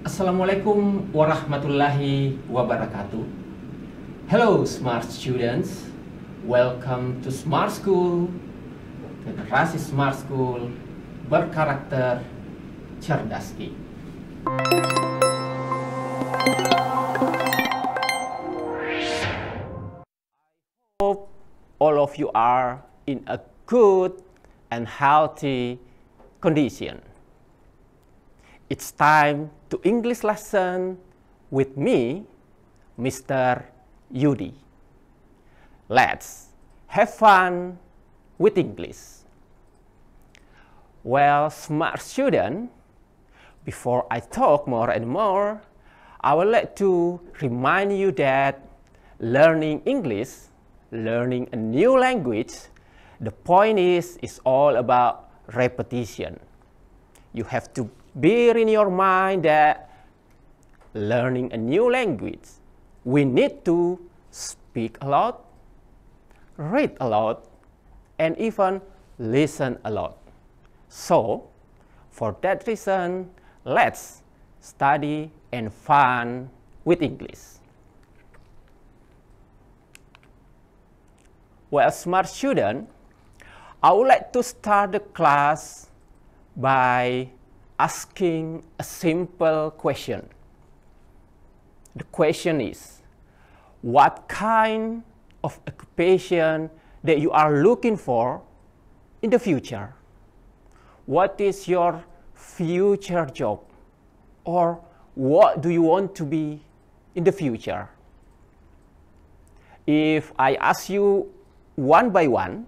Assalamualaikum warahmatullahi wabarakatuh. Hello smart students, welcome to Smart School, generasi Smart School berkarakter cerdas. Hope all of you are in a good and healthy condition. It's time to English lesson with me, Mr. Yudi. Let's have fun with English. Well, smart student, before I talk more and more, I would like to remind you that learning English, learning a new language, the point is all about repetition. You have to bear in your mind that learning a new language, we need to speak a lot, read a lot, and even listen a lot. So, for that reason, let's study and fun with English. Well, smart student, I would like to start the class by asking a simple question. The question is, what kind of occupation that you are looking for in the future? What is your future job? Or what do you want to be in the future? If I ask you one by one,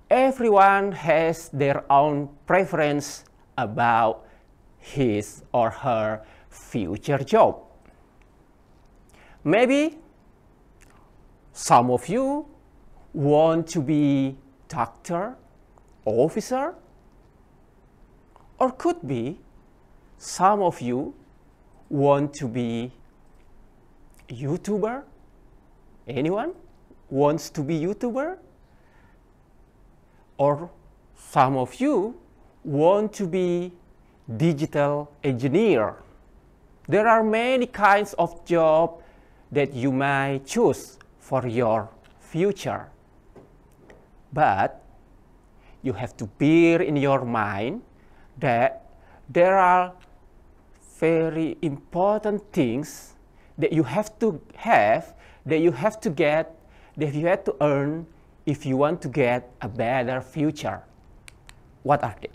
everyone has their own preference about his or her future job. Maybe some of you want to be doctor, officer, or could be some of you want to be YouTuber. Anyone wants to be YouTuber? Or some of you want to be digital engineer. There are many kinds of jobs that you might choose for your future. But you have to bear in your mind that there are very important things that you have to have, that you have to get, that you have to earn if you want to get a better future. What are they?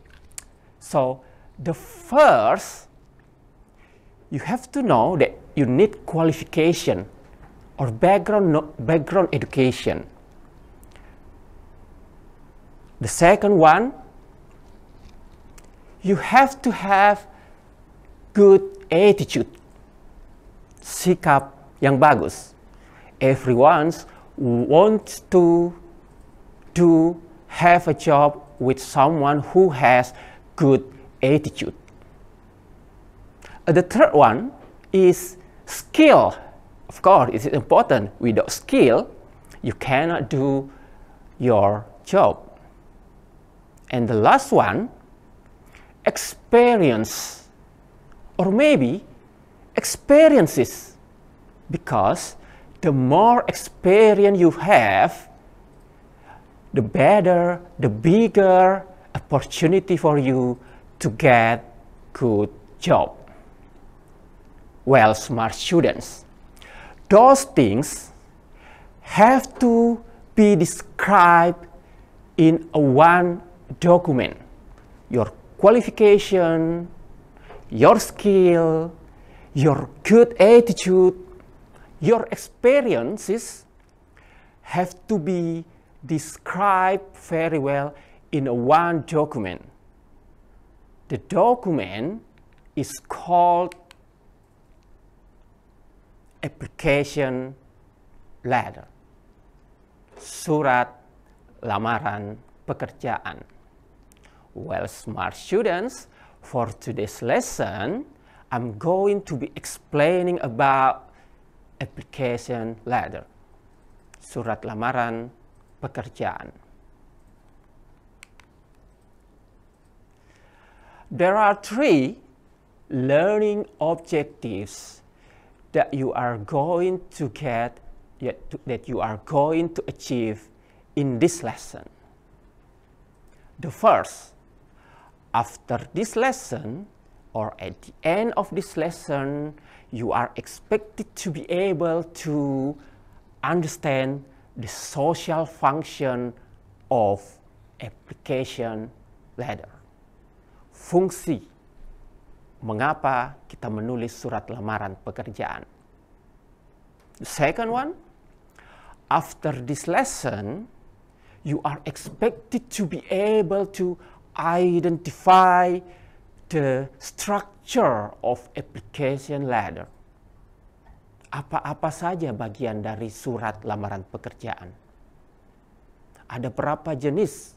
So the first, you have to know that you need qualification or background education. The second one, you have to have good attitude, sikap yang bagus. Everyone wants to have a job with someone who has good attitude. The third one is skill. Of course, it is important. Without skill, you cannot do your job. And the last one, experience, or maybe experiences, because the more experience you have, the better, the bigger opportunity for you to get good job. Well, smart students, those things have to be described in one document. Your qualification, your skill, your good attitude, your experiences have to be described very well in one document. The document is called application letter, surat lamaran pekerjaan. Well, smart students, for today's lesson, I'm going to be explaining about application letter, surat lamaran pekerjaan. There are three learning objectives that you are going to get, that you are going to achieve in this lesson. The first, after this lesson, or at the end of this lesson, you are expected to be able to understand the social function of application letter. Fungsi mengapa kita menulis surat lamaran pekerjaan. The second one, after this lesson, you are expected to be able to identify the structure of application letter. Apa-apa saja bagian dari surat lamaran pekerjaan. Ada berapa jenis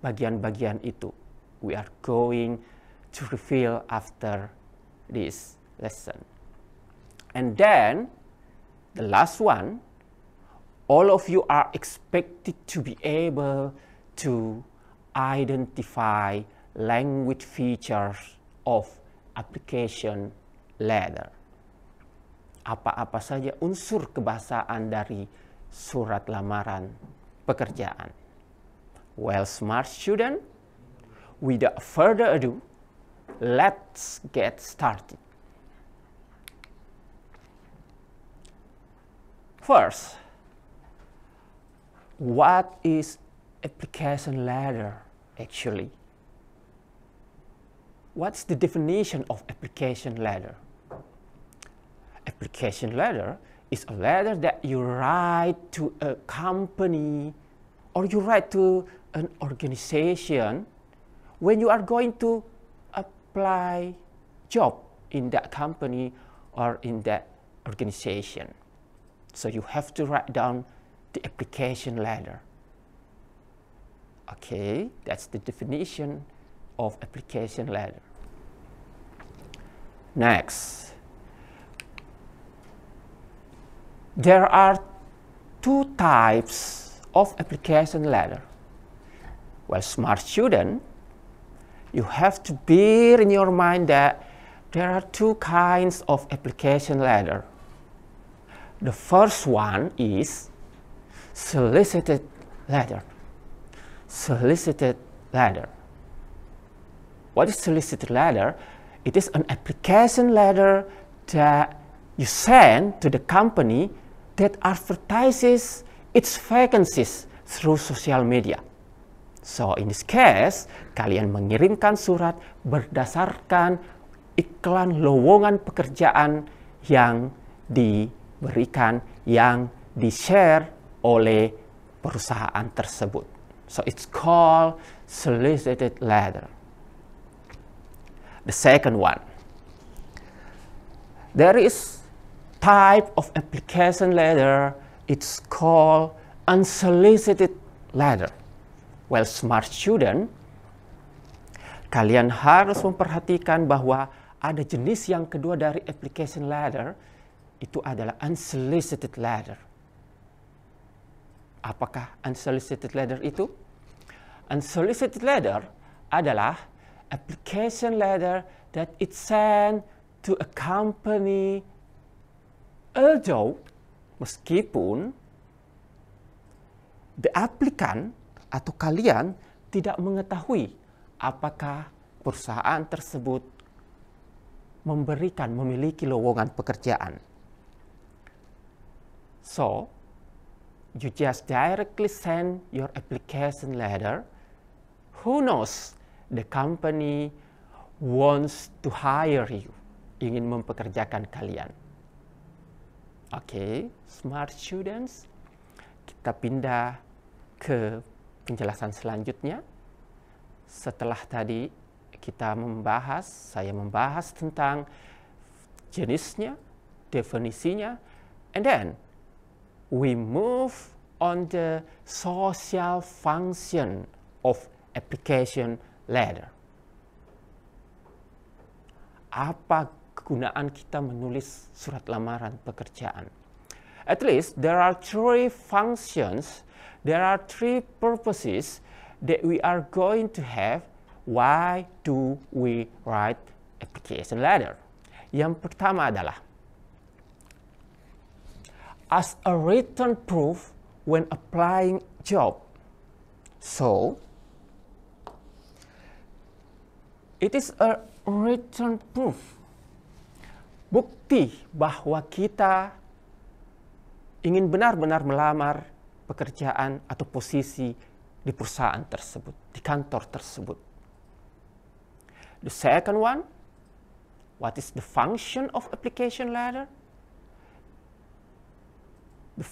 bagian-bagian itu? We are going to reveal after this lesson. And then, the last one, all of you are expected to be able to identify language features of application letter. Apa-apa saja unsur kebahasaan dari surat lamaran pekerjaan. Well, smart student, without further ado, let's get started. First, what is application letter actually? What's the definition of application letter? Application letter is a letter that you write to a company or you write to an organization when you are going to apply job in that company or in that organization. So you have to write down the application letter. Okay, that's the definition of application letter. Next, there are two types of application letter. Well, smart student, you have to bear in your mind that there are two kinds of application letter. The first one is solicited letter. Solicited letter. What is solicited letter? It is an application letter that you send to the company that advertises its vacancies through social media. So in this case, kalian mengirimkan surat berdasarkan iklan lowongan pekerjaan yang diberikan, yang di-share oleh perusahaan tersebut. So it's called solicited letter. The second one, there is type of application letter, it's called unsolicited letter. Well, smart student, kalian harus memperhatikan bahwa ada jenis yang kedua dari application letter, itu adalah unsolicited letter. Apakah unsolicited letter itu? Unsolicited letter adalah application letter that it sent to a company, although meskipun the applicant atau kalian tidak mengetahui apakah perusahaan tersebut memiliki lowongan pekerjaan. So, you just directly send your application letter. Who knows? The company wants to hire you, ingin mempekerjakan kalian. Oke, smart students, kita pindah ke penjelasan selanjutnya. Setelah tadi saya membahas tentang jenisnya, definisinya, and then we move on the social function of application letter. Apa kegunaan kita menulis surat lamaran pekerjaan? At least there are three functions, there are three purposes that we are going to have. Why do we write application letter. Yang pertama adalah as a written proof when applying job. So, it is a written proof. Bukti bahwa kita ingin benar-benar melamar pekerjaan atau posisi di perusahaan tersebut, di kantor tersebut. The second one, what is the function of application letter? The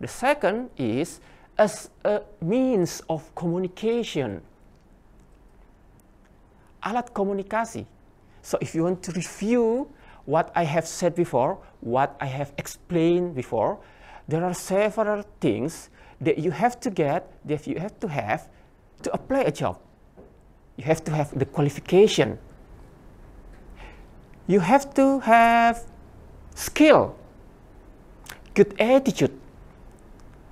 second is as a means of communication. Alat komunikasi. So if you want to review what I have said before, what I have explained before, there are several things that you have to get, that you have to apply a job. You have to have the qualification. You have to have skill, good attitude,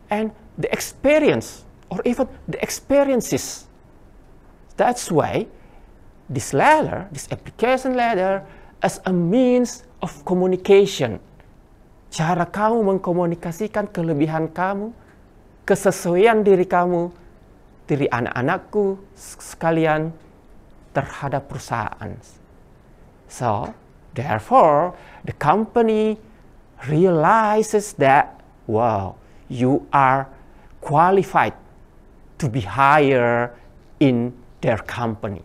and the experience, or even the experiences. That's why this letter, this application letter, as a means of communication. Cara kamu mengkomunikasikan kelebihan kamu, kesesuaian diri kamu, diri anak-anakku sekalian terhadap perusahaan. So, therefore, the company realizes that, wow, you are qualified to be hired in their company.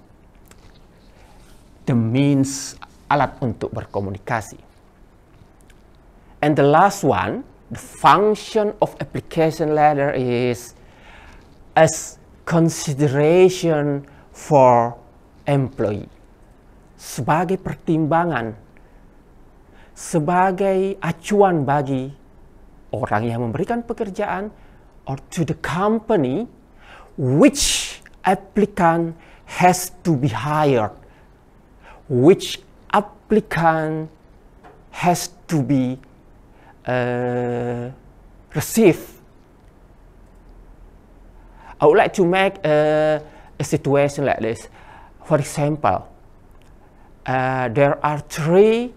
The means, alat untuk berkomunikasi. And the last one, the function of application letter is as consideration for employee. Sebagai pertimbangan, sebagai acuan bagi orang yang memberikan pekerjaan or to the company which applicant has to be hired, which applicant has to be received. I would like to make a situation like this. For example, there are 3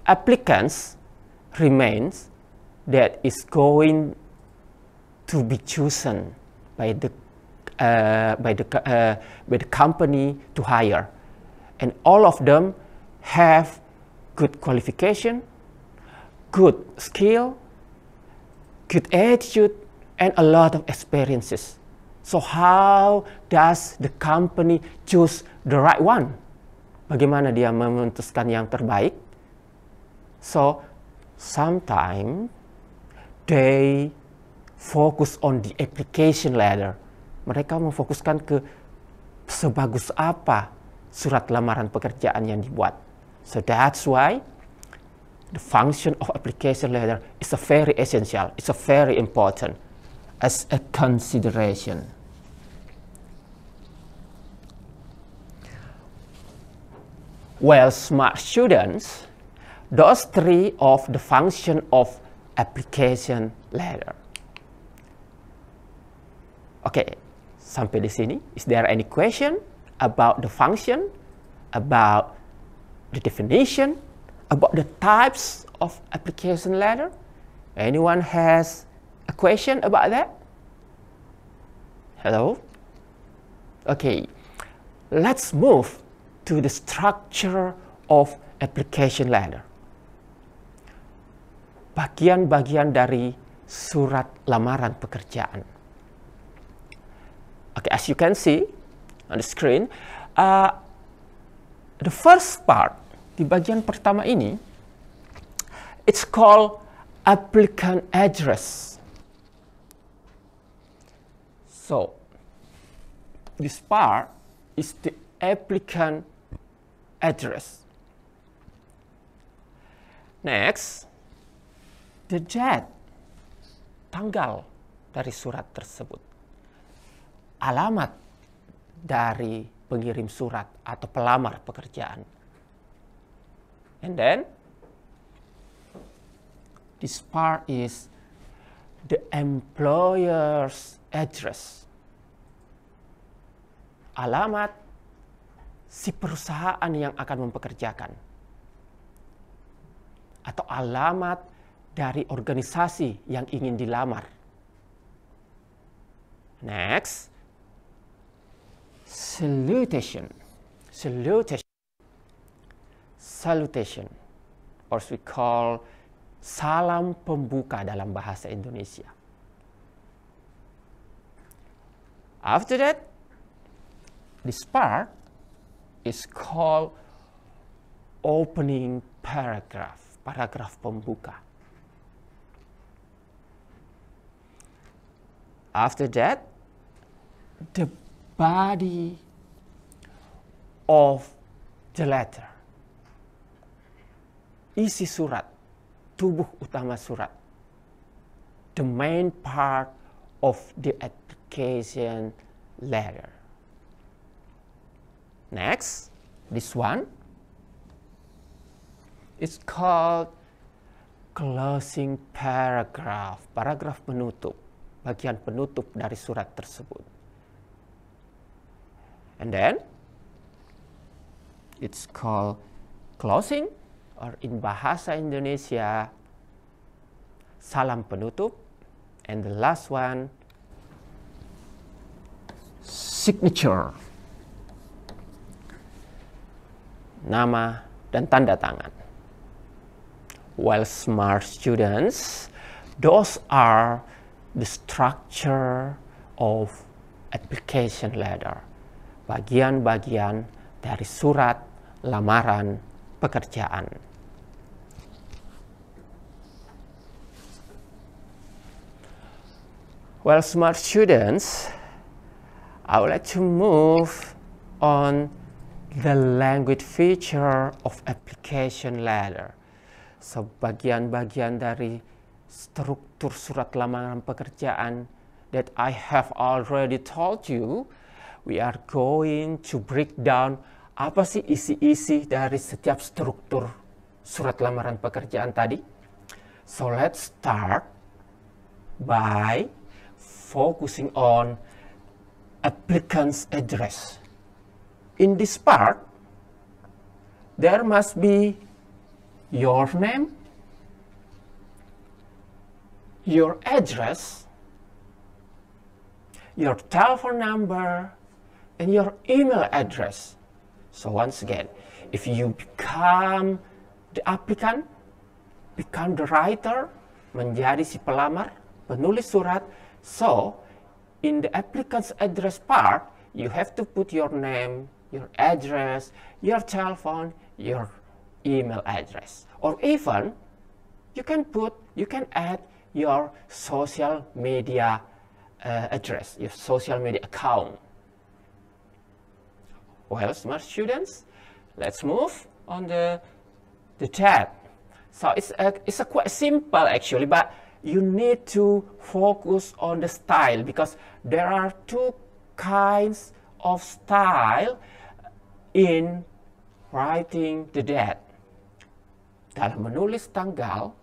applicants remains that is going to be chosen by the company to hire, and all of them have good qualification, good skill, good attitude, and a lot of experiences. So how does the company choose the right one? Bagaimana dia memutuskan yang terbaik? So sometimes they focus on the application letter. Mereka memfokuskan ke sebagus apa surat lamaran pekerjaan yang dibuat. So that's why the function of application letter is a very essential. It's a very important as a consideration. Well, smart students, those 3 of the function of application letter. Okay, sampai di sini. Is there any question about the function, about the definition, about the types of application letter? Anyone has a question about that? Hello? Okay, let's move to the structure of application letter. Bagian-bagian dari surat lamaran pekerjaan. Okay, as you can see on the screen, the first part, di bagian pertama ini, it's called applicant address. So, this part is the applicant address. Next, the date, tanggal dari surat tersebut. Alamat dari pengirim surat atau pelamar pekerjaan. And then, this part is the employer's address. Alamat si perusahaan yang akan mempekerjakan, atau alamat dari organisasi yang ingin dilamar. Next, salutation. Salutation, or we call salam pembuka dalam bahasa Indonesia. After that, this part is called opening paragraph, paragraf pembuka. After that, the body of the letter, isi surat, tubuh utama surat, the main part of the application letter. Next, this one is called closing paragraph, paragraf penutup, bagian penutup dari surat tersebut. And then, it's called closing, or in Bahasa Indonesia, salam penutup. And the last one, signature, nama dan tanda tangan. Well, smart students, those are the structure of application letter, bagian-bagian dari surat lamaran pekerjaan. Well, smart students, I would like to move on the language feature of application letter. So, bagian-bagian dari struktur surat lamaran pekerjaan that I have already told you, we are going to break down apa sih isi-isi dari setiap struktur surat lamaran pekerjaan tadi. So, let's start by focusing on applicant's address. In this part, there must be your name, your address, your telephone number, and your email address. So once again, if you become the applicant, become the writer, menjadi si pelamar, penulis surat, so in the applicant's address part, you have to put your name, your address, your telephone, your email address. Or even, you can add your social media address, your social media account. Well, smart students, let's move on the chat. So it's a quite simple actually, but you need to focus on the style because there are two kinds of style in writing the date. Dalam menulis tanggal,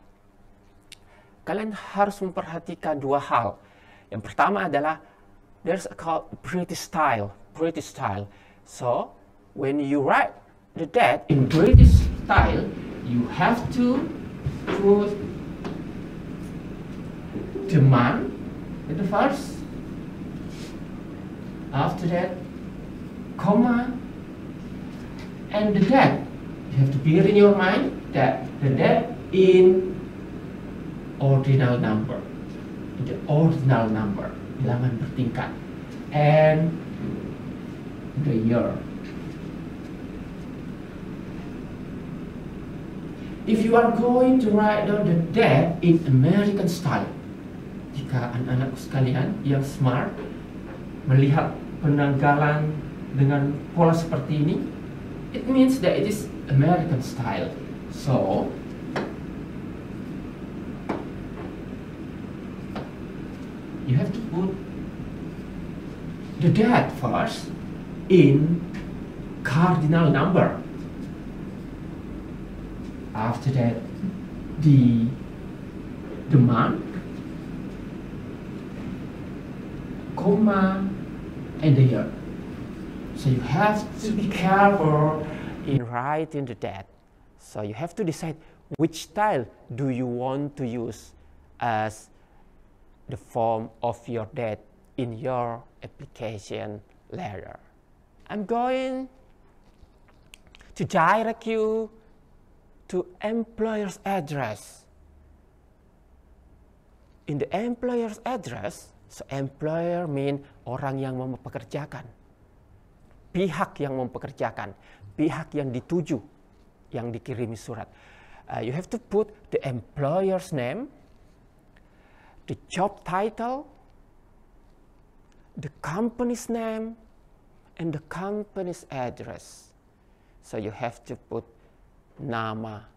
kalian harus memperhatikan dua hal. Yang pertama adalah there's a called British style. So when you write the date in British style, you have to put the month in the first. After that, comma, and the date. You have to bear in your mind that the date in ordinal number, bilangan bertingkat, and the year. If you are going to write down the date in American style, jika anak-anak sekalian yang smart melihat penanggalan dengan pola seperti ini, it means that it is American style. So, you have to put the date first in cardinal number. After that, the month, comma, and the year. So you have to be careful in writing the date. So you have to decide which style do you want to use as the form of your date in your application letter. I'm going to direct you to employer's address. In the employer's address, so employer mean orang yang mempekerjakan, pihak yang mempekerjakan, pihak yang dituju, yang dikirimi surat. You have to put the employer's name, the job title, the company's name, and the company's address. So you have to put nama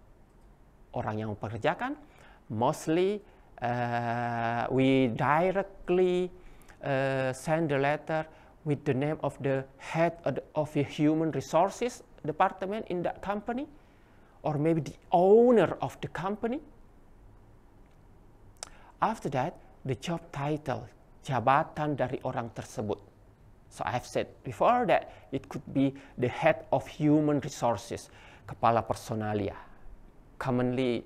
orang yang mempekerjakan. Mostly we directly send the letter with the name of the head of the human resources department in that company, or maybe the owner of the company. After that, the job title, jabatan dari orang tersebut. So I have said before that it could be the head of human resources, kepala personalia. Commonly,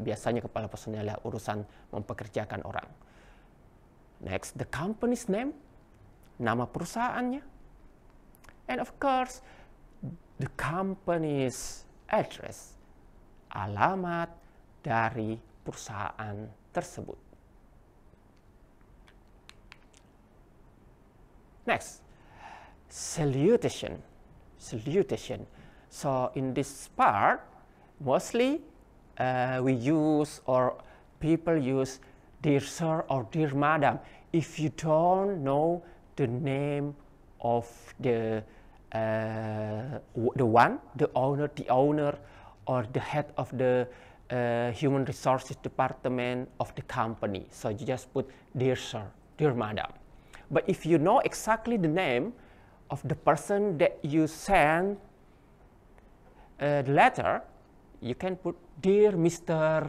biasanya kepala personalia urusan mempekerjakan orang. Next, the company's name, nama perusahaannya. And of course, the company's address, alamat dari perusahaan tersebut. Next, salutation. Salutation. So in this part, mostly we use, or people use, dear sir or dear madam. If you don't know the name of the owner, or the head of the human resources department of the company, so you just put dear sir, dear madam. But if you know exactly the name of the person that you send the letter, you can put dear Mr.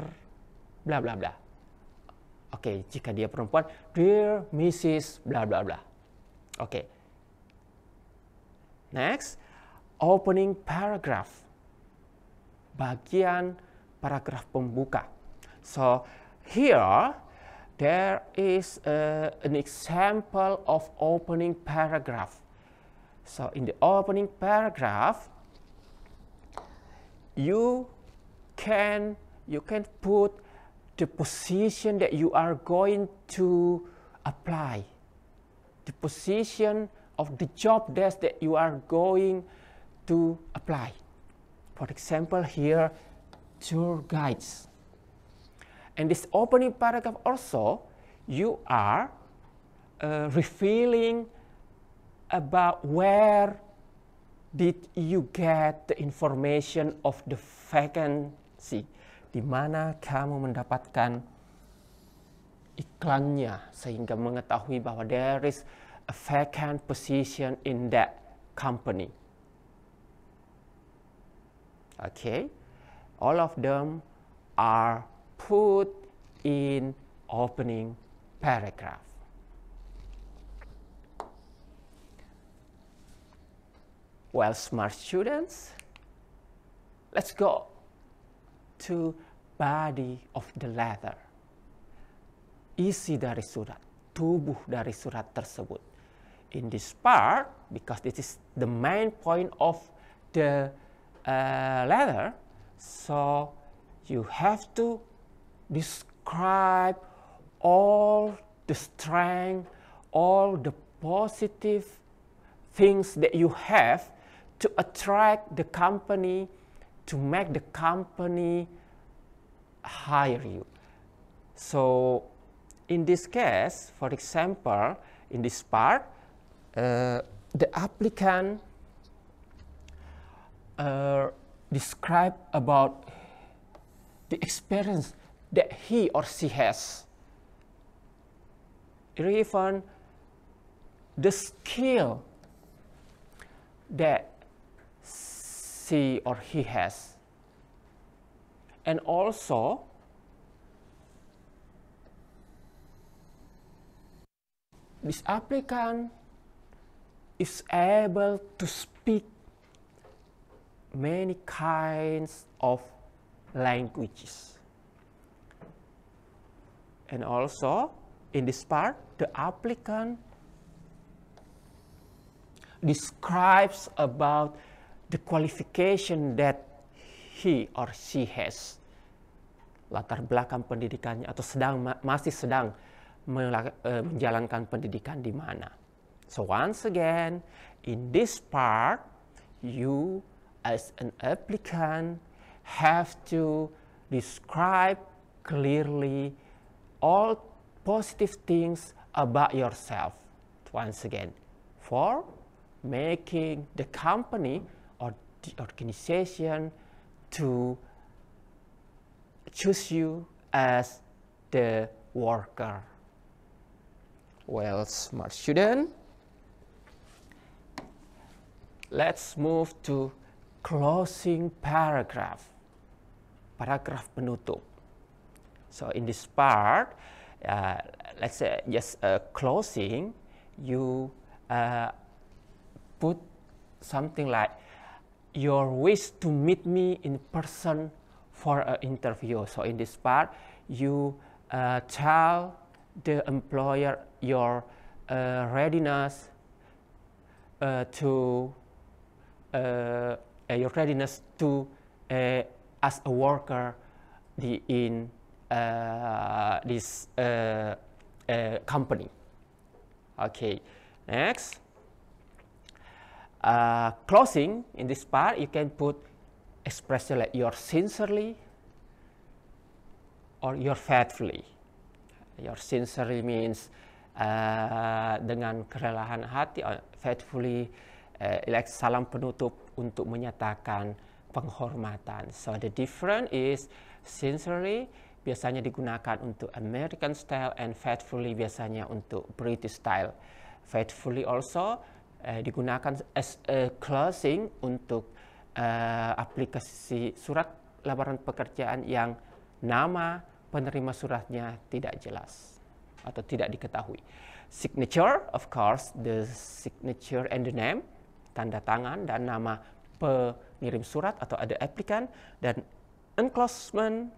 blah blah blah. Oke, jika dia perempuan, dear Mrs. blah blah blah. Oke. Next, opening paragraph. Bagian paragraf pembuka. So here there is an example of opening paragraph. So in the opening paragraph, you can put the position that you are going to apply, the position of the job desk that you are going to apply. For example, here, tour guides. And this opening paragraph also, you are revealing about where did you get the information of the vacancy, di mana kamu mendapatkan iklannya sehingga mengetahui bahwa there is a vacant position in that company. Okay, all of them are put in opening paragraph. Well, smart students, let's go to body of the letter. Isi dari surat, tubuh dari surat tersebut. In this part, because this is the main point of the letter, so you have to describe all the strength, all the positive things that you have to attract the company, to make the company hire you. So in this case, for example, in this part, the applicant describe about the experience that he or she has, or even the skill that she or he has, and also this applicant is able to speak many kinds of languages. And also, in this part, the applicant describes about the qualification that he or she has. Latar belakang pendidikannya atau masih sedang menjalankan pendidikan di mana. So once again, in this part, you as an applicant have to describe clearly all positive things about yourself. Once again, for making the company or the organization to choose you as the worker. Well, smart student, let's move to closing paragraph. Paragraph penutup. So in this part, let's say just closing, you put something like your wish to meet me in person for an interview. So in this part, you tell the employer your readiness to as a worker in this company. Okay, next. Closing, in this part, you can put expression like you're sincerely or you're faithfully. Your sincerely means dengan kerelaan hati, faithfully like salam penutup untuk menyatakan penghormatan. So the difference is sincerely biasanya digunakan untuk American style and faithfully biasanya untuk British style. Faithfully also digunakan as a closing untuk aplikasi surat lamaran pekerjaan yang nama penerima suratnya tidak jelas atau tidak diketahui. Signature, of course, the signature and the name, tanda tangan dan nama pengirim surat atau ada applicant, dan enclosement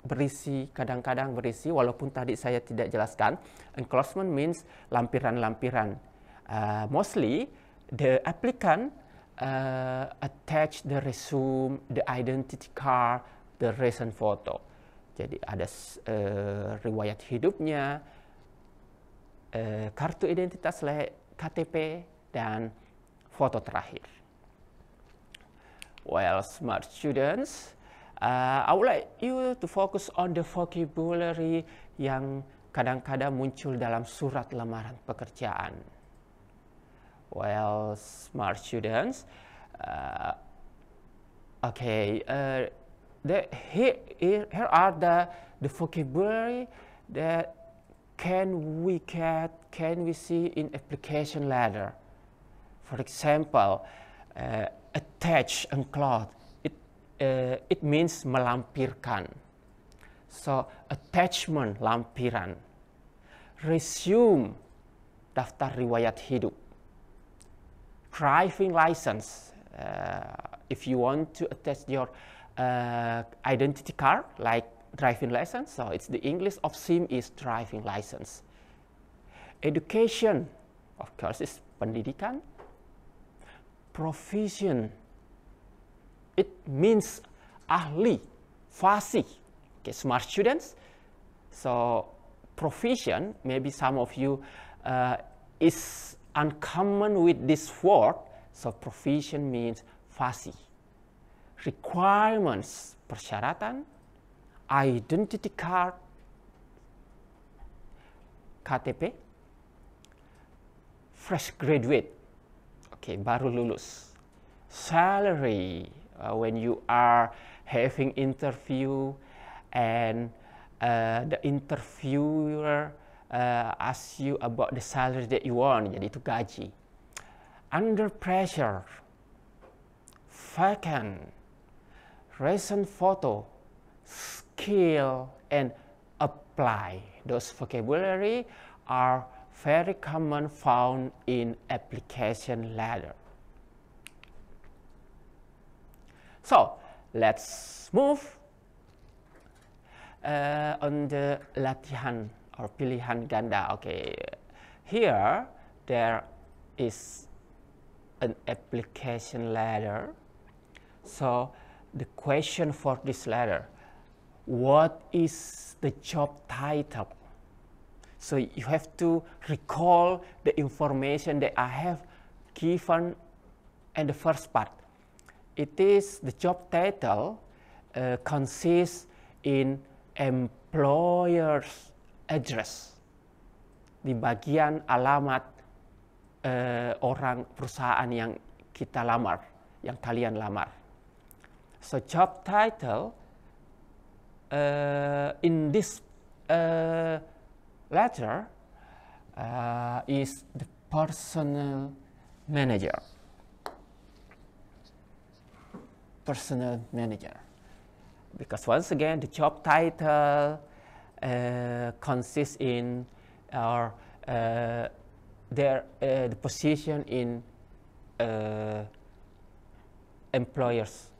berisi, kadang-kadang berisi, walaupun tadi saya tidak jelaskan, enclosement means lampiran-lampiran. Mostly the applicant attach the resume, the identity card, the recent photo. Jadi ada riwayat hidupnya, kartu identitas KTP, dan foto terakhir. Well, smart students, I would like you to focus on the vocabulary yang kadang-kadang muncul dalam surat lamaran pekerjaan. Well, smart students, okay, here are the vocabulary that can we see in application letter. For example, attach, enclose. It means melampirkan. So attachment, lampiran. Resume, daftar riwayat hidup. Driving license, if you want to attach your identity card like driving license, so it's the English of SIM is driving license. Education, of course, is pendidikan. Profession, it means ahli, fasih. Okay, smart students. So profession, maybe some of you is uncommon with this word. So profession means fasih. Requirements, persyaratan. Identity card, KTP. Fresh graduate, okay, baru lulus. Salary, when you are having interview and the interviewer asks you about the salary that you want, jadi itu gaji. Under pressure, vacant, recent photo, skill, and apply. Those vocabulary are very common found in application letter. So let's move on the latihan or pilihan ganda. Okay, here there is an application letter. So the question for this letter, what is the job title? So you have to recall the information that I have given in the first part. It is the job title consists in employer's address. Di bagian alamat orang perusahaan yang kita lamar, yang kalian lamar. So job title in this letter is the personnel manager. Personnel manager. Because once again, the job title consists in the position in employer's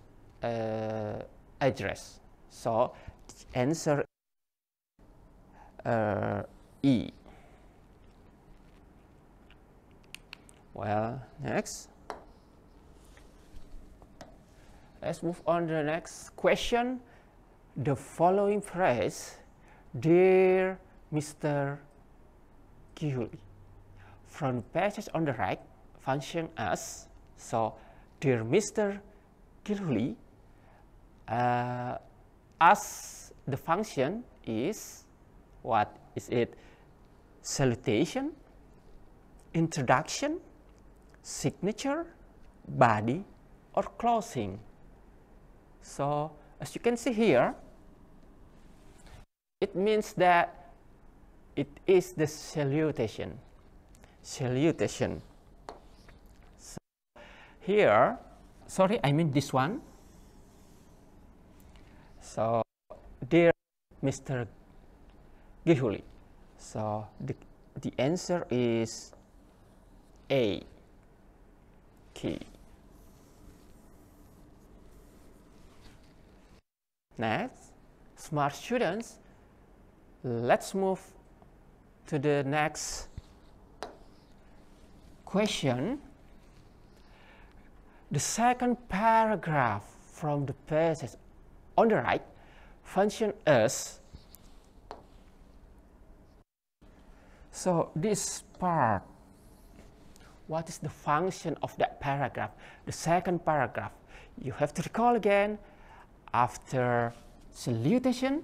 address. So the answer E. Well, next. Let's move on to the next question. The following phrase, dear Mr. Gihuli, from the passage on the right, function as, so dear Mr. Gihuli, as the function is, what is it? Salutation, introduction, signature, body, or closing. So as you can see here, it means that it is the salutation. Salutation. So here, sorry, I mean this one. So dear Mr. Gihuli. So the answer is A. Key. Next, smart students, let's move to the next question. The second paragraph from the passage on the right function as. So this part, what is the function of that paragraph? The second paragraph, you have to recall again. After salutation,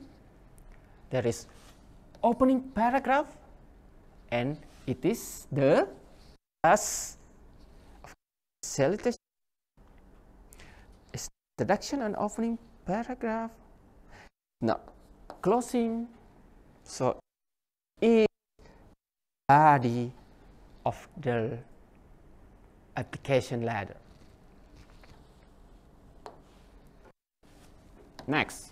there is opening paragraph, and it is the as salutation, introduction and opening paragraph. Now, closing. So, it is the body of the application letter. Next,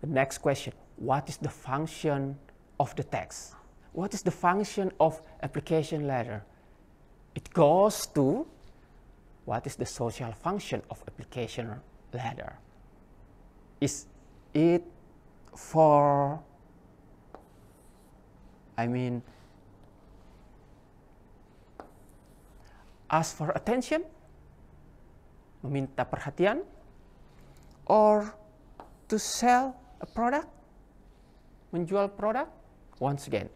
the next question, what is the function of the text? What is the function of application letter? It goes to what is the social function of application letter? Is it for, ask for attention? Meminta perhatian, or to sell a product, menjual produk. Once again,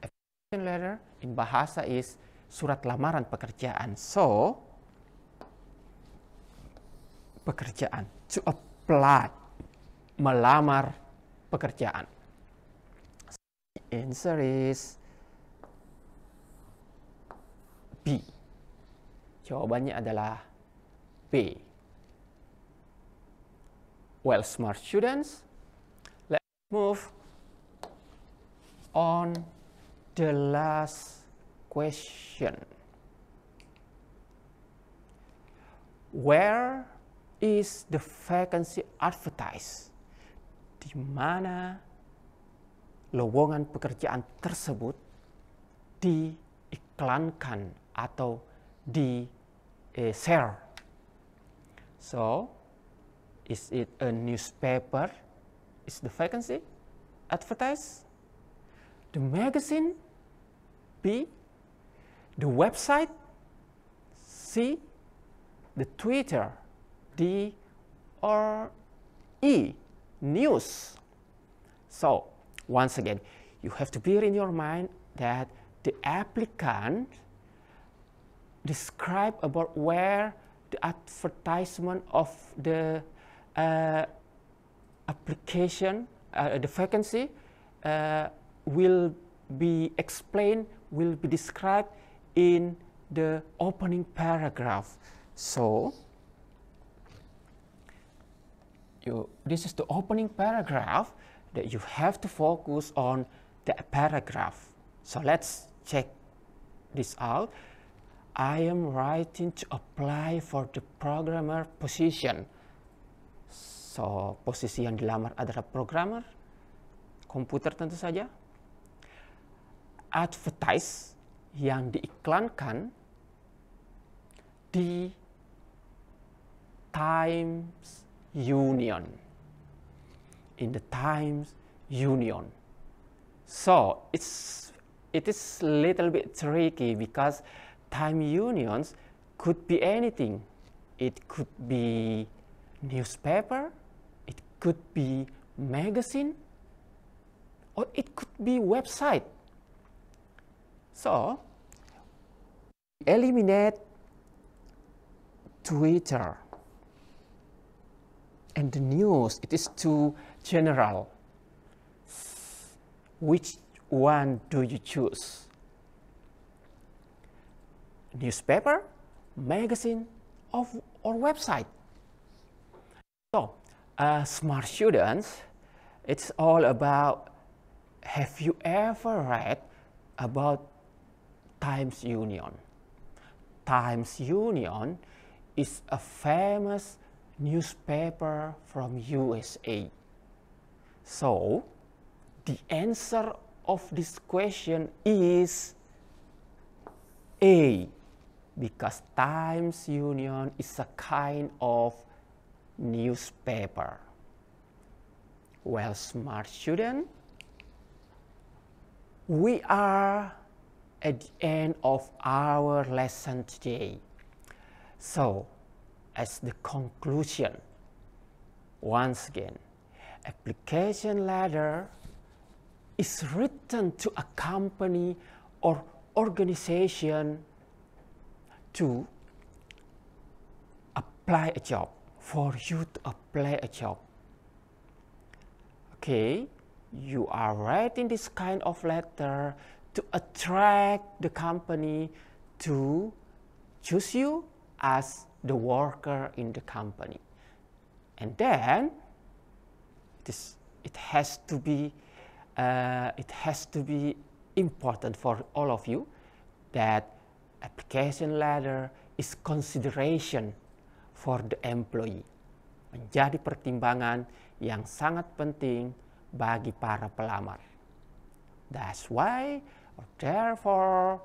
application letter in bahasa is surat lamaran pekerjaan. So, pekerjaan, to apply, melamar pekerjaan. So, the answer is B. Jawabannya adalah B. Well, smart students, let's move on the last question. Where is the vacancy advertised? Di mana lowongan pekerjaan tersebut diiklankan atau di-share. So, is it a newspaper? Is the vacancy advertised? The magazine? B. The website? C. The Twitter? D. Or E. News? So, once again, you have to bear in your mind that the applicant describe about where the advertisement of the application, the vacancy will be explained, will be described in the opening paragraph. So, this is the opening paragraph that you have to focus on the paragraph. So let's check this out. I am writing to apply for the programmer position. So, posisi yang dilamar adalah programmer, komputer tentu saja. Advertise yang diiklankan di Times Union. In the Times Union. So, it is a little bit tricky because time unions could be anything. It could be newspaper, it could be magazine, or it could be website. So, eliminate Twitter and the news. It is too general. Which one do you choose? Newspaper, magazine, or website? So, smart students, it's all about, have you ever read about Times Union? Times Union is a famous newspaper from USA. So, the answer of this question is A, because Times Union is a kind of newspaper. Well, smart student, we are at the end of our lesson today. So, as the conclusion, once again, application letter is written to a company or organization to apply a job, for you to apply a job. Okay, you are writing this kind of letter to attract the company to choose you as the worker in the company. And then it has to be important for all of you that application letter is consideration for the employee. Menjadi pertimbangan yang sangat penting bagi para pelamar. That's why, or therefore,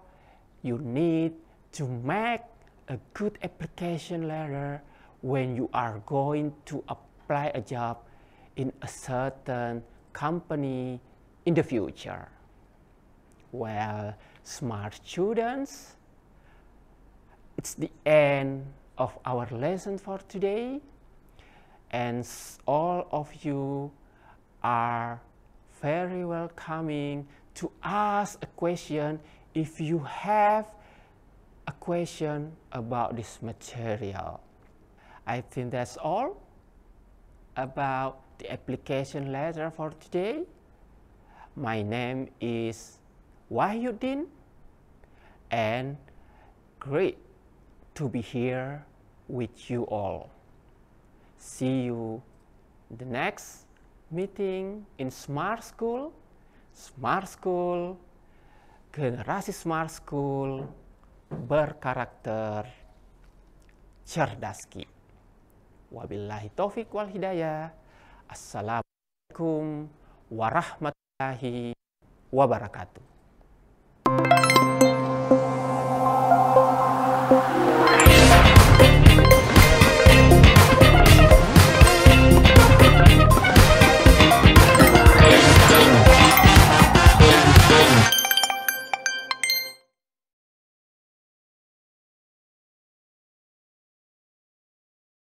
you need to make a good application letter when you are going to apply a job in a certain company in the future. Well, smart students, it's the end of our lesson for today, and all of you are very welcoming to ask a question if you have a question about this material. I think that's all about the application letter for today. My name is Wahyuddin, and great to be here with you all. See you in the next meeting in Smart School. Smart School, generasi Smart School berkarakter cerdaski. Wabillahi taufik wal hidayah. Assalamualaikum warahmatullahi warahmatullahi wabarakatuh.